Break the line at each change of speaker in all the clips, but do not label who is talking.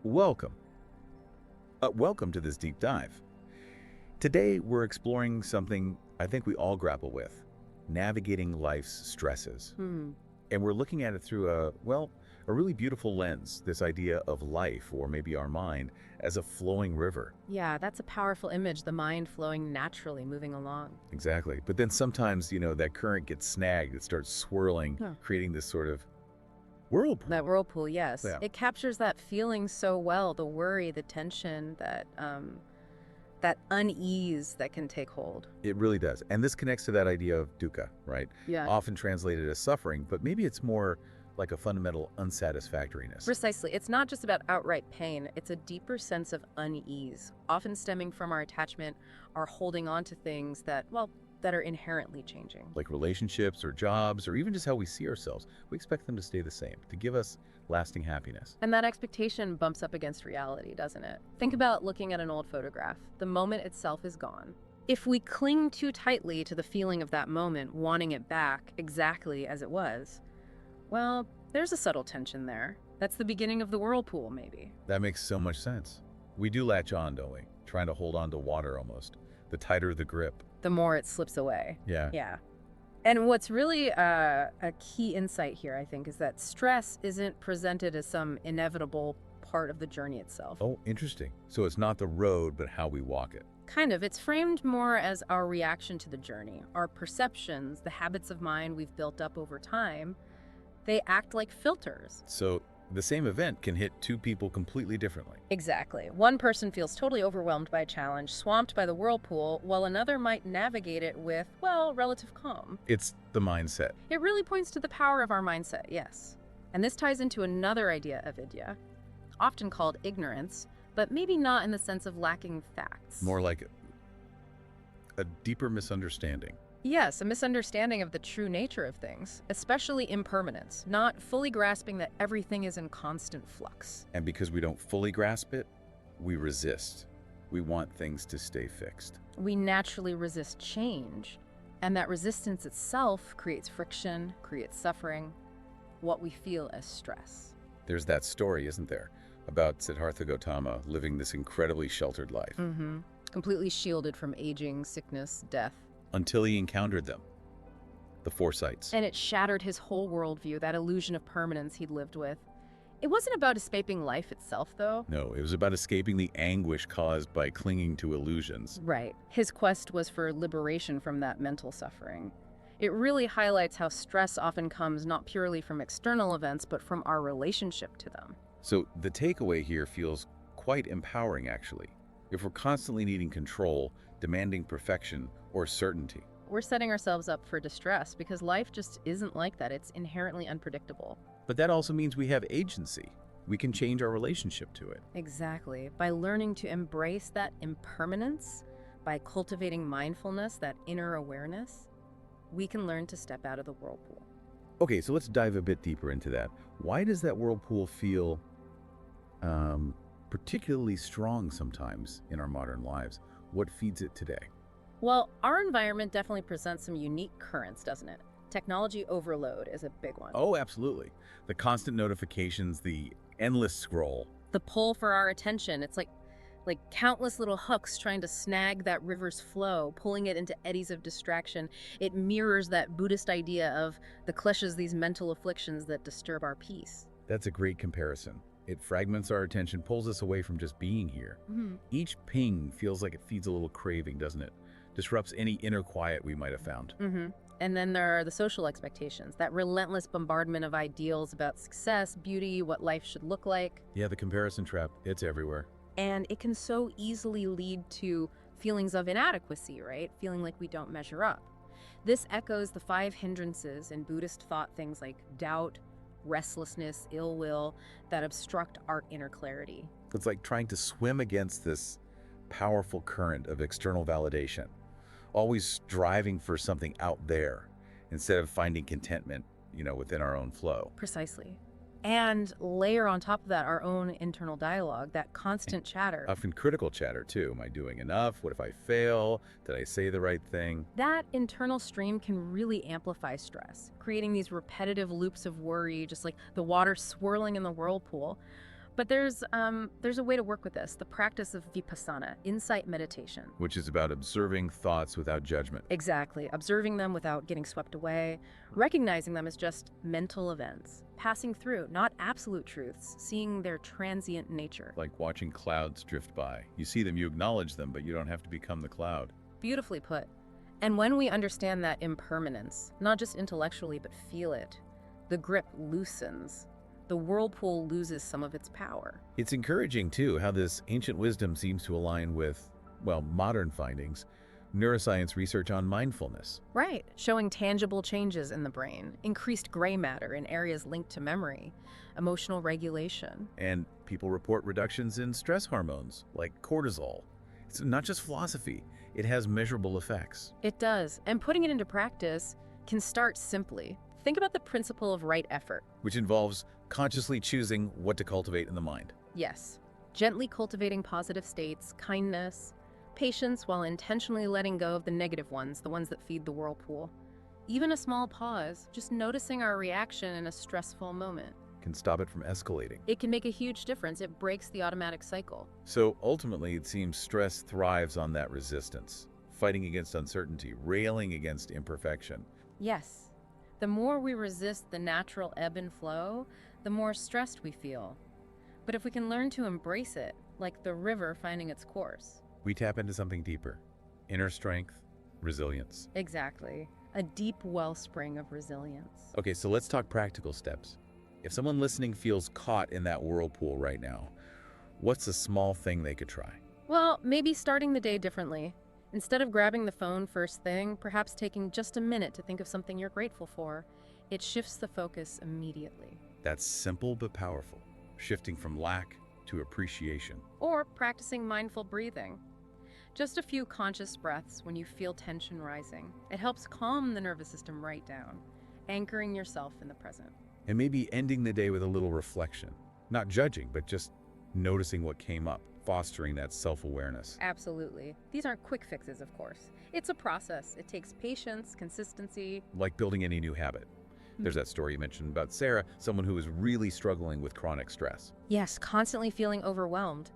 Welcome. Welcome to this deep dive. Today, we're exploring something I think we all grapple with, navigating life's stresses.
Hmm.
And we're looking at it through a really beautiful lens, this idea of life, or maybe our mind, as a flowing river.
Yeah, that's a powerful image, the mind flowing naturally, moving along.
Exactly. But then sometimes, that current gets snagged, it starts swirling,
Huh.
creating this sort of whirlpool.
That whirlpool, yes.
Yeah.
It captures that feeling so well, the worry, the tension, that unease that can take hold.
It really does. And this connects to that idea of dukkha, right?
Yeah.
Often translated as suffering, but maybe it's more like a fundamental unsatisfactoriness.
Precisely. It's not just about outright pain, it's a deeper sense of unease, often stemming from our attachment, our holding on to things that are inherently changing.
Like relationships or jobs or even just how we see ourselves. We expect them to stay the same, to give us lasting happiness.
And that expectation bumps up against reality, doesn't it? Think about looking at an old photograph. The moment itself is gone. If we cling too tightly to the feeling of that moment, wanting it back exactly as it was, well, there's a subtle tension there. That's the beginning of the whirlpool, maybe.
That makes so much sense. We do latch on, don't we? Trying to hold on to water almost. The tighter the grip.
The more it slips away.
Yeah.
Yeah. And what's really a key insight here, I think, is that stress isn't presented as some inevitable part of the journey itself.
Oh, interesting. So it's not the road, but how we walk it.
Kind of. It's framed more as our reaction to the journey. Our perceptions, the habits of mind we've built up over time, they act like filters.
So the same event can hit two people completely differently.
Exactly. One person feels totally overwhelmed by a challenge, swamped by the whirlpool, while another might navigate it with, well, relative calm.
It's the mindset.
It really points to the power of our mindset, yes. And this ties into another idea of vidya, often called ignorance, but maybe not in the sense of lacking facts.
More like a deeper misunderstanding.
Yes, a misunderstanding of the true nature of things, especially impermanence, not fully grasping that everything is in constant flux.
And because we don't fully grasp it, we resist. We want things to stay fixed.
We naturally resist change, and that resistance itself creates friction, creates suffering, what we feel as stress.
There's that story, isn't there, about Siddhartha Gautama living this incredibly sheltered life
Completely shielded from aging, sickness, death.
until he encountered them, the foresights.
And it shattered his whole worldview, that illusion of permanence he'd lived with. It wasn't about escaping life itself, though.
No, it was about escaping the anguish caused by clinging to illusions.
Right. His quest was for liberation from that mental suffering. It really highlights how stress often comes not purely from external events, but from our relationship to them.
So the takeaway here feels quite empowering, actually. If we're constantly needing control, demanding perfection, or certainty.
We're setting ourselves up for distress because life just isn't like that. It's inherently unpredictable.
But that also means we have agency. We can change our relationship to it.
Exactly. By learning to embrace that impermanence, by cultivating mindfulness, that inner awareness, we can learn to step out of the whirlpool.
Okay, so let's dive a bit deeper into that. Why does that whirlpool feel particularly strong sometimes in our modern lives? What feeds it today?
Well, our environment definitely presents some unique currents, doesn't it? Technology overload is a big one.
Oh, absolutely. The constant notifications, the endless scroll.
The pull for our attention, it's like countless little hooks trying to snag that river's flow, pulling it into eddies of distraction. It mirrors that Buddhist idea of the kleshas, these mental afflictions that disturb our peace.
That's a great comparison. It fragments our attention, pulls us away from just being here. Each ping feels like it feeds a little craving, doesn't it? Disrupts any inner quiet we might have found.
And then there are the social expectations, that relentless bombardment of ideals about success, beauty, what life should look like.
Yeah, the comparison trap, it's everywhere.
And it can so easily lead to feelings of inadequacy, right? Feeling like we don't measure up. This echoes the 5 hindrances in Buddhist thought, things like doubt, restlessness, ill will, that obstruct our inner clarity.
It's like trying to swim against this powerful current of external validation, always striving for something out there instead of finding contentment, within our own flow.
Precisely. And layer on top of that our own internal dialogue, that constant chatter.
Often critical chatter, too. Am I doing enough? What if I fail? Did I say the right thing?
That internal stream can really amplify stress, creating these repetitive loops of worry, just like the water swirling in the whirlpool. But there's a way to work with this, the practice of vipassana, insight meditation.
Which is about observing thoughts without judgment.
Exactly, observing them without getting swept away, recognizing them as just mental events, passing through, not absolute truths, seeing their transient nature.
Like watching clouds drift by. You see them, you acknowledge them, but you don't have to become the cloud.
Beautifully put. And when we understand that impermanence, not just intellectually, but feel it, the grip loosens. The whirlpool loses some of its power.
It's encouraging, too, how this ancient wisdom seems to align with, well, modern findings, neuroscience research on mindfulness.
Right, showing tangible changes in the brain, increased gray matter in areas linked to memory, emotional regulation.
And people report reductions in stress hormones, like cortisol. It's not just philosophy, it has measurable effects.
It does, and putting it into practice can start simply. Think about the principle of right effort.
Which involves consciously choosing what to cultivate in the mind.
Yes, gently cultivating positive states, kindness, patience while intentionally letting go of the negative ones, the ones that feed the whirlpool. Even a small pause, just noticing our reaction in a stressful moment.
Can stop it from escalating.
It can make a huge difference. It breaks the automatic cycle.
So ultimately, it seems stress thrives on that resistance, fighting against uncertainty, railing against imperfection.
Yes. The more we resist the natural ebb and flow, the more stressed we feel. But if we can learn to embrace it, like the river finding its course.
We tap into something deeper. Inner strength, resilience.
Exactly. A deep wellspring of resilience.
Okay, so let's talk practical steps. If someone listening feels caught in that whirlpool right now, what's a small thing they could try?
Well, maybe starting the day differently. Instead of grabbing the phone first thing, perhaps taking just a minute to think of something you're grateful for. It shifts the focus immediately.
That's simple but powerful, shifting from lack to appreciation.
Or practicing mindful breathing. Just a few conscious breaths when you feel tension rising. It helps calm the nervous system right down, anchoring yourself in the present.
And maybe ending the day with a little reflection. Not judging, but just noticing what came up, fostering that self-awareness.
Absolutely. These aren't quick fixes, of course. It's a process. It takes patience, consistency.
Like building any new habit. There's that story you mentioned about Sarah, someone who was really struggling with chronic stress.
Yes, constantly feeling overwhelmed.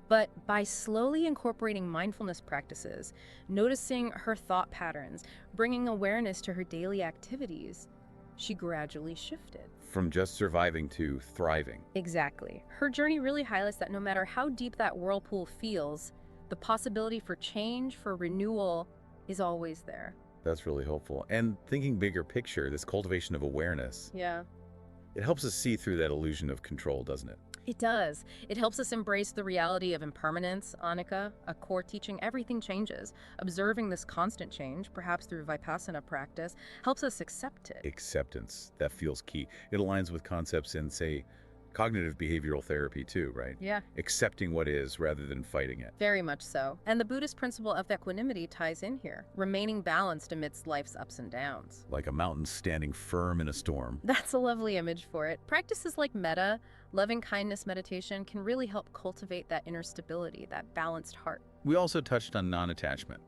But by slowly incorporating mindfulness practices, noticing her thought patterns, bringing awareness to her daily activities, she gradually shifted.
From just surviving to thriving.
Exactly. Her journey really highlights that no matter how deep that whirlpool feels, the possibility for change, for renewal, is always there.
That's really hopeful. And thinking bigger picture, this cultivation of awareness,
Yeah.
it helps us see through that illusion of control, doesn't it?
It does. It helps us embrace the reality of impermanence, Annika, a core teaching everything changes. Observing this constant change, perhaps through vipassana practice, helps us accept it.
Acceptance, that feels key. It aligns with concepts in, say, cognitive behavioral therapy too, right?
Yeah,
Accepting what is rather than fighting it.
very much so. And the Buddhist principle of equanimity ties in here, remaining balanced amidst life's ups and downs.
Like a mountain standing firm in a storm.
That's a lovely image for it. Practices like metta, loving kindness meditation can really help cultivate that inner stability, that balanced heart.
We also touched on non-attachment,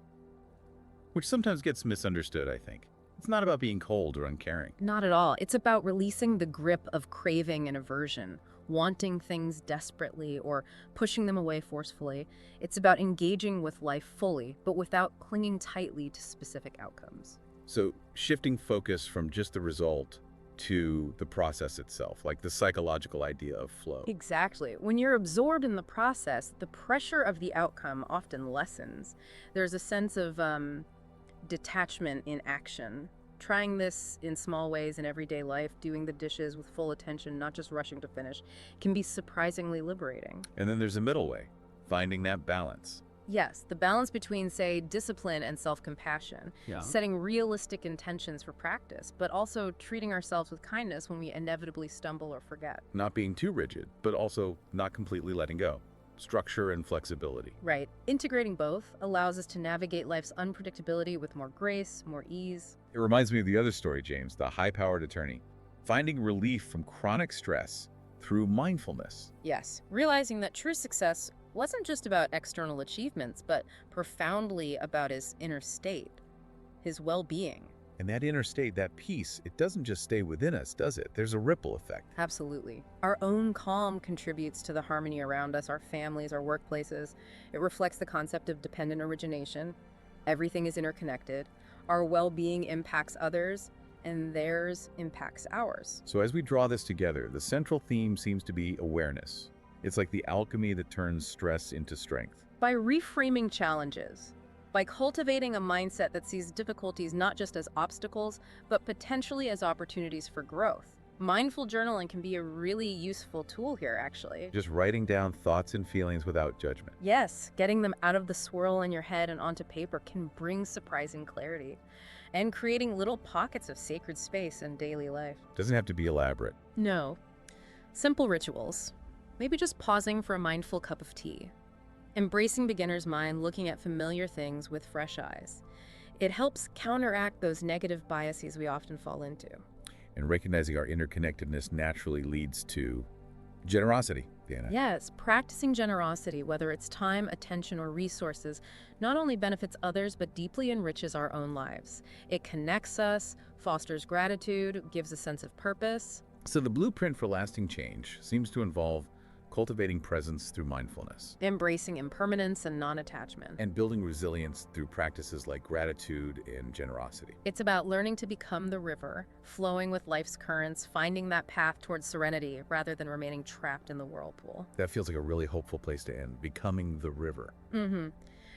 which sometimes gets misunderstood, I think. It's not about being cold or uncaring.
Not at all. It's about releasing the grip of craving and aversion, wanting things desperately or pushing them away forcefully. It's about engaging with life fully, but without clinging tightly to specific outcomes.
So shifting focus from just the result to the process itself, like the psychological idea of flow.
Exactly. When you're absorbed in the process, the pressure of the outcome often lessens. There's a sense of detachment in action. Trying this in small ways in everyday life, doing the dishes with full attention, not just rushing to finish, can be surprisingly liberating.
And then there's a middle way, finding that balance.
Yes, the balance between, say, discipline and self-compassion, setting realistic intentions for practice, but also treating ourselves with kindness when we inevitably stumble or forget.
Not being too rigid, but also not completely letting go. Structure and flexibility.
Right. Integrating both allows us to navigate life's unpredictability with more grace, more ease.
It reminds me of the other story, James, the high-powered attorney. Finding relief from chronic stress through mindfulness.
Yes, realizing that true success wasn't just about external achievements, but profoundly about his inner state, his well-being.
And that inner state, that peace, it doesn't just stay within us, does it? There's a ripple effect.
Absolutely. Our own calm contributes to the harmony around us, our families, our workplaces. It reflects the concept of dependent origination. Everything is interconnected. Our well-being impacts others, and theirs impacts ours.
So as we draw this together, the central theme seems to be awareness. It's like the alchemy that turns stress into strength.
By reframing challenges, by cultivating a mindset that sees difficulties not just as obstacles, but potentially as opportunities for growth. Mindful journaling can be a really useful tool here, actually.
Just writing down thoughts and feelings without judgment.
Yes, getting them out of the swirl in your head and onto paper can bring surprising clarity, and creating little pockets of sacred space in daily life.
Doesn't have to be elaborate.
No. Simple rituals. Maybe just pausing for a mindful cup of tea. Embracing beginner's mind, looking at familiar things with fresh eyes. It helps counteract those negative biases we often fall into.
And recognizing our interconnectedness naturally leads to generosity, Diana.
Yes, practicing generosity, whether it's time, attention, or resources, not only benefits others, but deeply enriches our own lives. It connects us, fosters gratitude, gives a sense of purpose.
So the blueprint for lasting change seems to involve cultivating presence through mindfulness,
Embracing impermanence and non-attachment.
and building resilience through practices like gratitude and generosity.
It's about learning to become the river, flowing with life's currents, finding that path towards serenity rather than remaining trapped in the whirlpool.
That feels like a really hopeful place to end, becoming the river.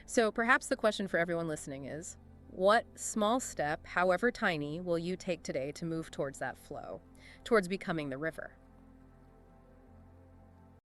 So perhaps the question for everyone listening is, what small step, however tiny, will you take today to move towards that flow, towards becoming the river?